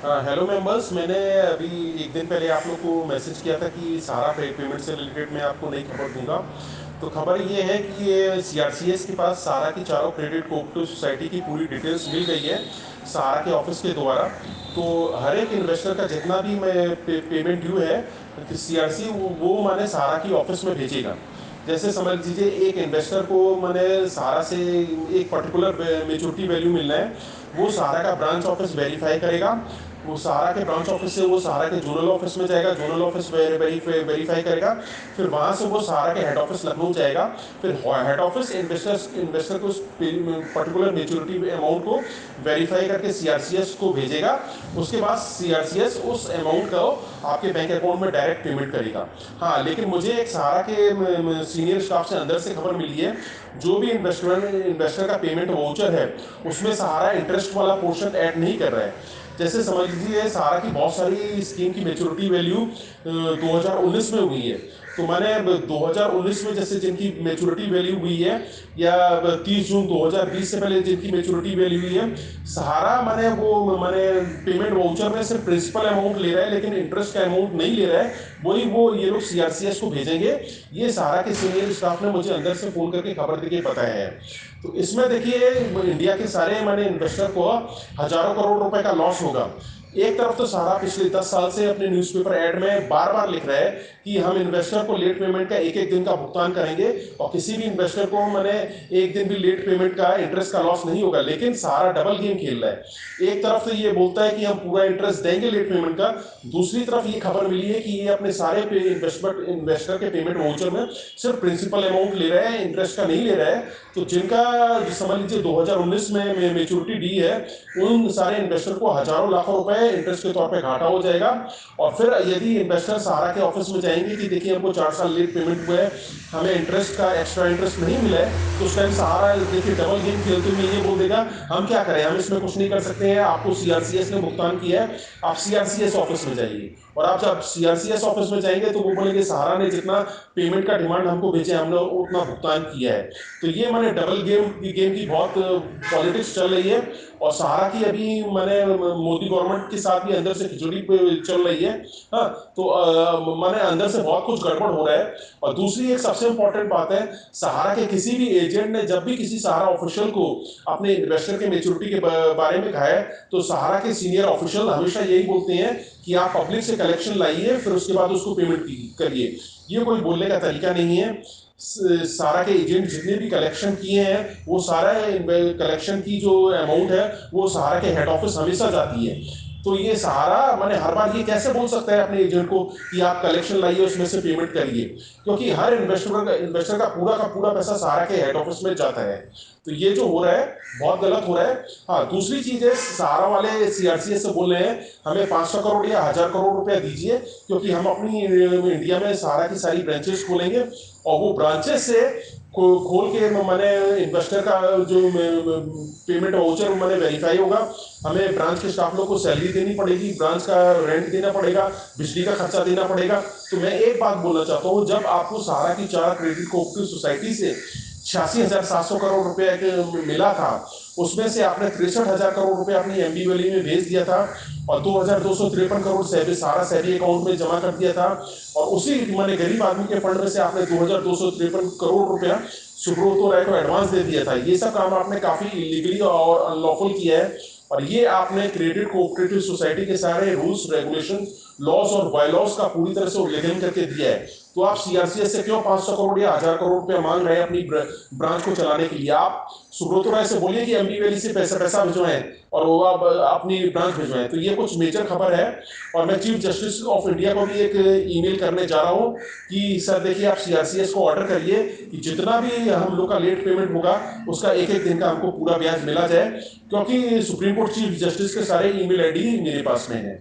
Hello members, मैंने अभी एक दिन पहले आप लोग को मैसेज किया था कि सारा पेमेंट से रिलेटेड मैं आपको नई खबर दूंगा। तो खबर ये है कि ये सीआरसीएस के पास सारा की चारों क्रेडिट कोऑपरेटिव सोसाइटी की पूरी डिटेल्स मिल गई है सारा के ऑफिस के द्वारा। तो हर एक इन्वेस्टर का जितना भी पेमेंट ड्यू है सीआरसी वो माने सारा की ऑफिस में भेजेगा। जैसे समझ लीजिए एक इन्वेस्टर को मैंने सारा से एक पर्टिकुलर मेच्योरिटी वैल्यू मिलना है, वो सारा का ब्रांच ऑफिस वेरीफाई करेगा। वो सारा के ब्रांच ऑफिस से वो सारा के जोनल ऑफिस में जाएगा, जोनल ऑफिस वेरीफाई करेगा। फिर वहाँ से वो सारा के हेड ऑफिस लखनऊ जाएगा। फिर हेड ऑफिस इन्वेस्टर को उस पर्टिकुलर मेच्योरिटी अमाउंट को वेरीफाई करके सीआरसीएस को भेजेगा। उसके बाद सीआरसीएस उस अमाउंट को आपके बैंक अकाउंट में डायरेक्ट पेमेंट करेगा। हाँ, लेकिन मुझे एक सहारा के सीनियर स्टाफ से अंदर से खबर मिली है, जो भी इन्वेस्टर का पेमेंट वाउचर है उसमें सहारा इंटरेस्ट वाला पोर्शन ऐड नहीं कर रहा है। जैसे समझ लीजिए सहारा की बहुत सारी स्कीम की मेच्योरिटी वैल्यू 2019 में हुई है। तो मैंने 2019 में जैसे जिनकी मेच्योरिटी वैल्यू हुई है, या 30 जून 2020 से पहले जिनकी मेच्योरिटी वैल्यू हुई है, सहारा मैंने पेमेंट वाउचर में सिर्फ प्रिंसिपल अमाउंट ले रहा है, लेकिन इंटरेस्ट का अमाउंट नहीं ले रहा है। वही वो ये लोग सीआरसीएस को भेजेंगे। ये सहारा के सीनियर स्टाफ ने मुझे अंदर से फोन करके खबर देके बताया है। तो इसमें देखिए इंडिया के सारे मैंने इन्वेस्टर को हजारों करोड़ रुपए का लॉस होगा। एक तरफ तो सारा पिछले 10 साल से अपने न्यूज़पेपर ऐड में बार बार लिख रहा है कि हम इन्वेस्टर को लेट पेमेंट का एक एक दिन का भुगतान करेंगे, और किसी भी इन्वेस्टर को मैंने एक दिन भी लेट पेमेंट का इंटरेस्ट का लॉस नहीं होगा। लेकिन सारा डबल गेम खेल रहा है। एक तरफ तो ये बोलता है कि हम पूरा इंटरेस्ट देंगे लेट पेमेंट का, दूसरी तरफ ये खबर मिली है कि ये अपने सारे इन्वेस्टर के पेमेंट वाउचर में सिर्फ प्रिंसिपल अमाउंट ले रहा है, इंटरेस्ट का नहीं ले रहा है। तो जिनका समझ लीजिए 2019 में मेच्योरिटी डी है, उन सारे इन्वेस्टर को हजारों लाखों रुपए इंटरेस्ट के तौर पे घाटा हो जाएगा। और फिर यदि इन्वेस्टर सहारा के ऑफिस में जाएंगे कि देखिए हमको 4 साल लेट पेमेंट हुआ है, हमें इंटरेस्ट का एक्स्ट्रा इंटरेस्ट नहीं मिला है, तो उस टाइम सहारा देखिए डबल गेम खेलते हुए ये बोल देगा हम क्या करें, हम इसमें कुछ नहीं कर सकते हैं, आपको सीआरसीएस ने भुगतान किया है, आप सीआरसीएस ऑफिस में जाइए। और आप जब सीआरसीएस ऑफिस में जाएंगे तो वो बोलेंगे सहारा ने जितना पेमेंट का डिमांड हमको भेजे हमने उतना भुगतान किया है। तो ये मैंने डबल गेम की बहुत पॉलिटिक्स चल रही है। और सहारा की अभी मैंने मोदी गवर्नमेंट के साथ भी अंदर से खिचड़ी चल रही है। हाँ, तो मैंने अंदर से बहुत कुछ गड़बड़ हो रहा है। और दूसरी एक सबसे इंपॉर्टेंट बात है, सहारा के किसी भी एजेंट ने जब भी किसी सहारा ऑफिशियल को अपने इन्वेस्टर के मेच्योरिटी के बारे में कहा है, तो सहारा के सीनियर ऑफिशियल हमेशा यही बोलते हैं कि आप पब्लिक से कलेक्शन लाइए, फिर उसके बाद उसको पेमेंट करिए। ये कोई बोलने का तरीका नहीं है। सारा के एजेंट जितने भी कलेक्शन किए हैं, वो सारा कलेक्शन की जो अमाउंट है वो सहारा के हेड ऑफिस हमेशा जाती है। तो ये सहारा मैंने हर बार ये कैसे बोल सकता है अपने एजेंट को कि आप कलेक्शन लाइए उसमें से पेमेंट करिए, क्योंकि हर इन्वेस्टर का पूरा पैसा सहारा के हेड ऑफिस में जाता है। तो ये जो हो रहा है बहुत गलत हो रहा है। हाँ, दूसरी चीज है, सहारा वाले सीआरसीएस से बोल रहे हैं हमें 500 करोड़ या 1000 करोड़ रुपया दीजिए, क्योंकि हम अपनी इंडिया में सहारा की सारी ब्रांचेस खोलेंगे, और वो ब्रांचेस से खोल के मैंने इन्वेस्टर का जो पेमेंट वाउचर मैंने वेरीफाई होगा, हमें ब्रांच के स्टाफ लोग को सैलरी देनी पड़ेगी, ब्रांच का रेंट देना पड़ेगा, बिजली का खर्चा देना पड़ेगा। तो मैं एक बात बोलना चाहता हूँ, जब आपको सहारा की 4 क्रेडिट कोऑपरेटिव सोसाइटी से 86,700 करोड़ रुपए मिला था, उसमें से आपने 63,000 करोड़ रुपए अपनी एमबी वैली में भेज दिया था, और 2,253 करोड़ सारा सैलरी अकाउंट में जमा कर दिया था। और उसी मैंने गरीब आदमी के फंड में से आपने 2,253 करोड़ रुपया सुब्रतो राय को एडवांस दे दिया था। ये सब काम आपने काफी इलीगली और अनलॉफुल किया है। और ये आपने क्रेडिट कोऑपरेटिव सोसाइटी के सारे रूल्स रेगुलेशन लॉस और बायलॉस का पूरी तरह से उल्लंघन करके दिया है। तो आप सीआरसीएस से क्यों 500 करोड़ या 1000 करोड़ रुपया मांग रहे हैं अपनी ब्रांच को चलाने के लिए? आप सुब्रतो राय से बोलिए कि एमबी वैली से पैसा भिजवाएं और वो आप अपनी ब्रांच भिजवाएं। तो ये कुछ मेजर खबर है। और मैं चीफ जस्टिस ऑफ इंडिया को भी एक ईमेल करने जा रहा हूँ कि सर देखिए आप सीआरसीएस को ऑर्डर करिए कि जितना भी हम लोग का लेट पेमेंट होगा उसका एक एक दिन का हमको पूरा ब्याज मिला जाए, क्योंकि सुप्रीम कोर्ट चीफ जस्टिस के सारे ईमेल आईडी मेरे पास में है।